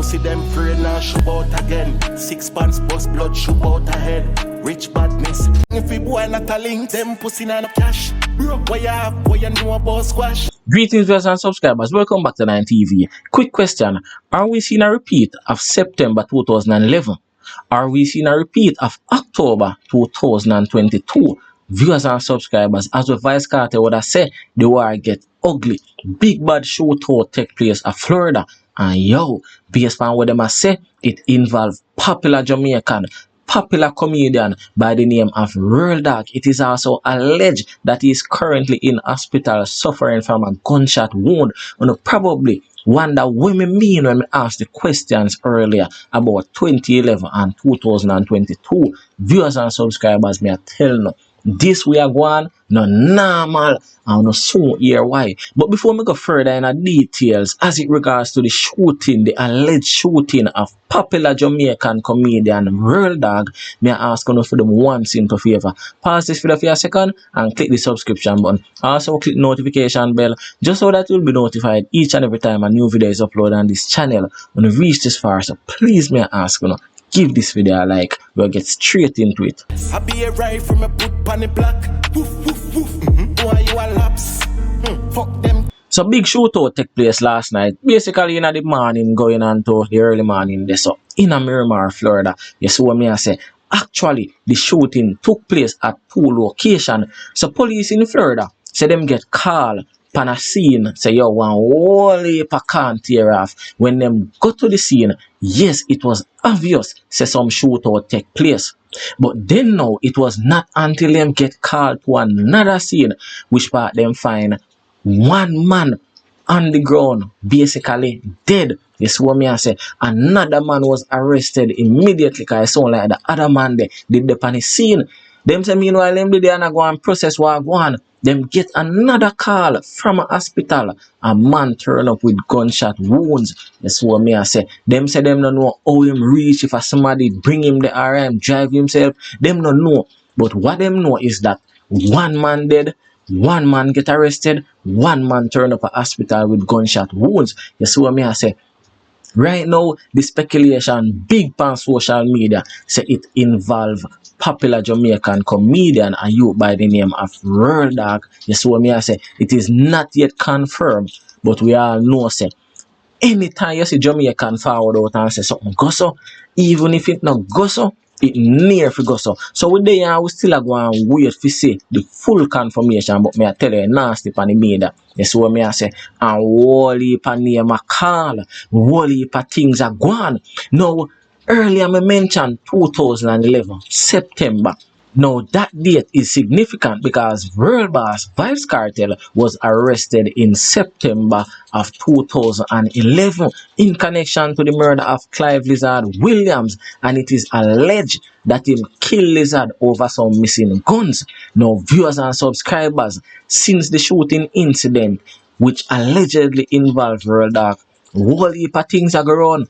pussy them free now shoot out again. 6 pants bust blood shoot out ahead. Rich badness. If we boy not a link, them pussy not no cash. Broke where you have, boy you know about squash. Greetings viewers and subscribers, welcome back to 9 TV. Quick question, are we seeing a repeat of September 2011? Are we seeing a repeat of October 2022? Viewers and subscribers, as the Vice Carter would have said, the war get ugly. Big bad shootout take place in Florida. And yo, based on what them a say, it involved popular Jamaican, popular comedian by the name of World Dawg. It is also alleged that he is currently in hospital suffering from a gunshot wound. And probably wonder what me mean when I asked the questions earlier about 2011 and 2022. Viewers and subscribers, may I tell you, this we are going no normal and no soon hear why. But before we go further in the details as it regards to the shooting, the alleged shooting of popular Jamaican comedian World Dawg, may I ask you for them one simple favor. Pause this video for a second and click the subscription button. Also click notification bell just so that you'll be notified each and every time a new video is uploaded on this channel. When you reach this far, so please may I ask you, give this video a like. We'll get straight into it. I be a ride from a put on the block. Woof, woof, woof. Why you a laps? Fuck them. So big shootout took place last night. Basically in the morning going on to the early morning there. So in Miramar, Florida. You see what me I say? Actually, the shooting took place at 2 locations. So police in Florida say them get called pan a scene, say yo, one whole heap of can't tear off. When them go to the scene, yes, it was obvious, say some shootout take place. But then now, it was not until them get called to another scene, which part them find one man on the ground, basically dead. You see what me I say? Another man was arrested immediately, because it sound like the other man there did the pan the scene. Them say meanwhile them did and go and process what go on. Them get another call from a hospital. A man turn up with gunshot wounds. That's what me I say. Them say them don't know how him reach if a somebody bring him the RM, drive himself. Them don't know. But what them know is that one man dead, one man get arrested, one man turn up a hospital with gunshot wounds. You see what me I say? Right now, the speculation big on social media say it involve popular Jamaican comedian and youth by the name of World Dawg. You see what me I say? It is not yet confirmed, but we all know say anytime you see Jamaican forward out and say something go so, even if it not go so, it near for go so. So with the we still going to wait to see the full confirmation, but me I tell you nasty pan the media. You see what me I say? And whole heap of name a call, whole heap of things are gone. Now, earlier I mentioned 2011, September. Now that date is significant because World Boss Vybz Kartel was arrested in September of 2011 in connection to the murder of Clive Lizard Williams, and it is alleged that him killed Lizard over some missing guns. Now viewers and subscribers, since the shooting incident which allegedly involved World Dawg, whole heap of things are going on.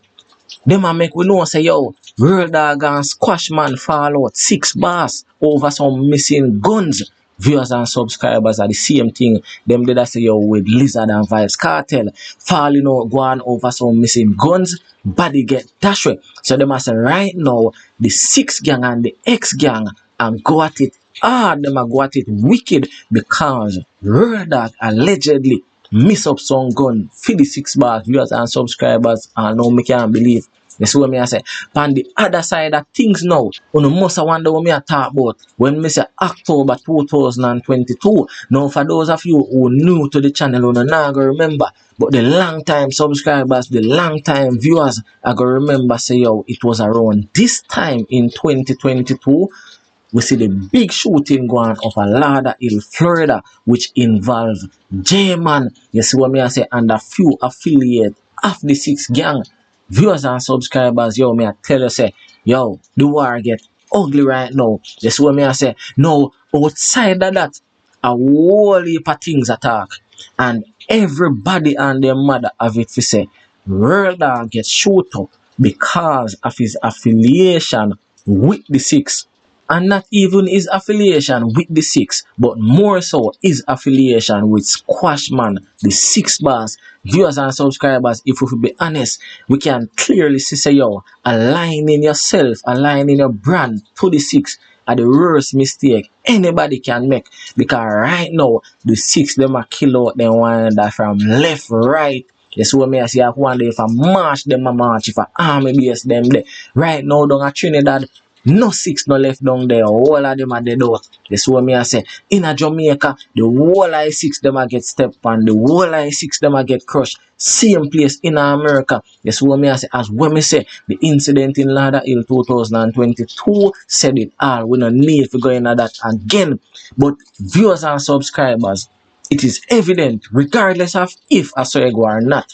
Them a make we know say yo, World Dawg and Squash Man fall out 6 bars over some missing guns. Viewers and subscribers are the same thing. Them did I say yo with Lizard and Vybz Kartel falling out going over some missing guns, body get dashed. So them a say right now the 6 gang and the X gang and go at it hard. Them a go at it wicked because World Dawg allegedly miss up some gun for the 6 bars. Viewers and subscribers, and now me can't believe. You see what me I say? On the other side of things now, you must wonder what me I talk about when me say October 2022. Now for those of you who new to the channel, you not gonna remember, but the long time subscribers, the long time viewers are gonna remember say yo, it was around this time in 2022. We see the big shooting going off a Lauderhill, Florida, which involves J-Man. You see what me I say? And a few affiliates of the 6 gang. Viewers and subscribers, yo, me I tell you say, yo, the war get ugly right now. You see what me I say? Now, outside of that, a whole heap of things attack. And everybody and their mother have it to say, World Dawg get shoot up because of his affiliation with the 6. And not even his affiliation with the six, but more so his affiliation with Squashman, the six boss. Viewers and subscribers, if we be honest, we can clearly see say yo, aligning yourself, aligning your brand to the six are the worst mistake anybody can make. Because right now, the six them are kill out them one that from left, right. That's what me I see one day if I march them a march, if I army base them there. Right now down at Trinidad, no six no left down there. All of them are dead out. That's what me I say. In a Jamaica, the whole I six them a get stepped on. The whole I six them a get crushed. Same place in America. That's what me I say. As when me say, the incident in Ladder Hill 2022 said it all. We no need to go into that again. But viewers and subscribers, it is evident, regardless of if I saw go or not,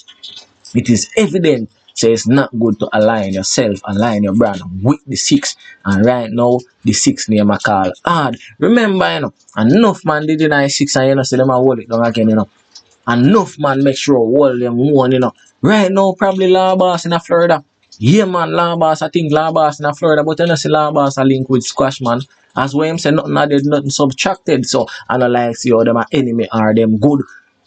it is evident. So it's not good to align yourself, align your brand with the six. And right now, the six name I call hard. Remember, enough man did deny six and see them a hold it down again, Enough man make sure all them one, Right now, probably Law Boss in Florida. Yeah, man, Law Boss, I think Law Boss in Florida, but see Law Boss a link with Squash, man. As well, him say nothing added, nothing subtracted. So, I don't like see how them are enemy are them good.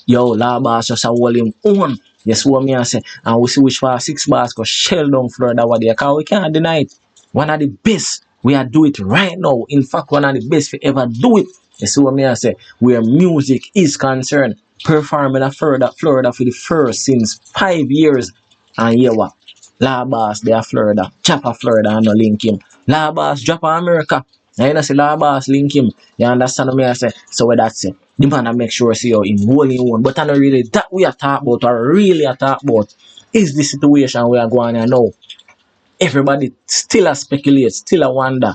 Yo, Law Boss just a hold him own. Yes, what me I say. And we see which for six bars go shell down Florida what they because we can't deny it. One of the best. We are do it right now. In fact, one of the best we ever do it. You see what me I say? Where music is concerned. Performing in Florida for the first since 5 years. And yeah what? La Boss they are Florida. Chopper Florida and no link him. La Boss drop America. And you know see La Boss link him. You understand what me I say? So what that's it. The man I make sure see how him holding one. But I know really that we are talking about or really are talking about is the situation we are going on now. Everybody still a speculate, still a wonder.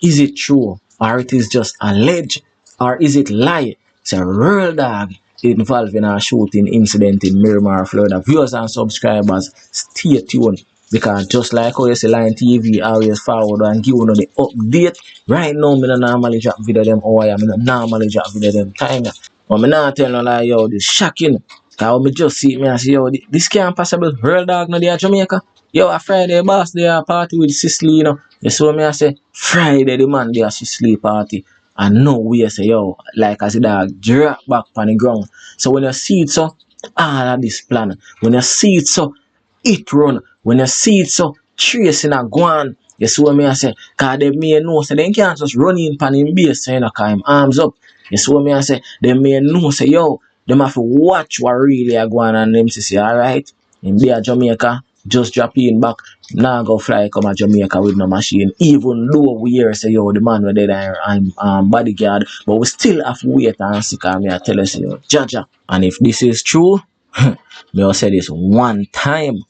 Is it true? Or it is just alleged? Or is it lie? It's a World Dawg involved in a shooting incident in Miramar, Florida. Viewers and subscribers, stay tuned. Because just like how you see Line TV always forward and give you the update. Right now, I don't normally drop video them how I am. I don't normally drop video them time. But I not tell no lie, yo, this shocking. Because I just see it, I say, yo, this can't possible. World Dawg no there Jamaica. Yo, a Friday boss they a party with Sicily, You see what I say? Friday the man they a Sicily party. And no we say, yo, like as the dog drop back on the ground. So when you see it so, all of this plan. When you see it so, it run. When you see it so, tracing a guan. You see what I say? Because they may know, so they can't just run in pan him base, so cause him arms up. You see what I say? They may know, say, yo, them have to watch what really are going on and them to say, alright, in be a Jamaica, just drop in back. Now go fly come a Jamaica with no machine. Even though we hear say, yo, the man were there and bodyguard, but we still have to wait and see, because me I tell us, yo, Jaja. And if this is true, me will say this one time.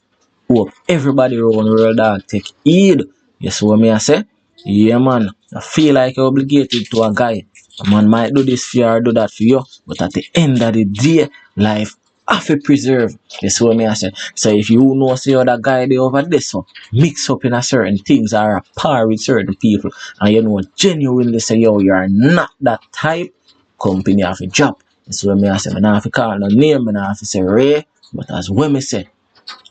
Hope everybody around World Dawg take heed. You see what me I say? Yeah, man. I feel like you're obligated to a guy. A man might do this for you or do that for you, but at the end of the day, life have to preserve. You see what me I say? So if you know say other guy they over this so mix up in a certain things or a par with certain people, and you know genuinely say yo you are not that type, company have a job. You see what me I say? I don't have to call no name, I don't have to say Ray, but as women say,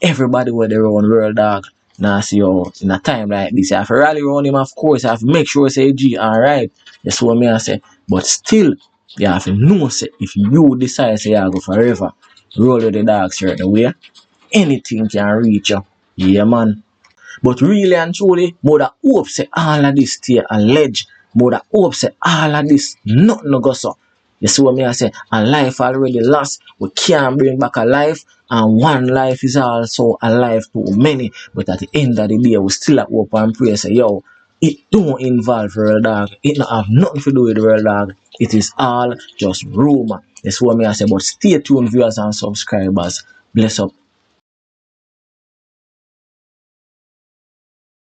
everybody with their own World Dawg. Now see you in a time like this. You have to rally around him, of course. You have to make sure say G, alright. That's what me I say. But still, you have to know say if you decide say you go forever, roll with the dog certain way, anything can reach you. Yeah man. But really and truly, mother hope say all of this stay alleged. Mother hope say all of this nothing no go so. You see what me I say? A life already lost. We can't bring back a life. And one life is also a life too many. But at the end of the day, we still at hope and pray. Say, yo, it don't involve World Dawg. It don't have nothing to do with World Dawg. It is all just rumor. That's what me I say. But stay tuned, viewers and subscribers. Bless up.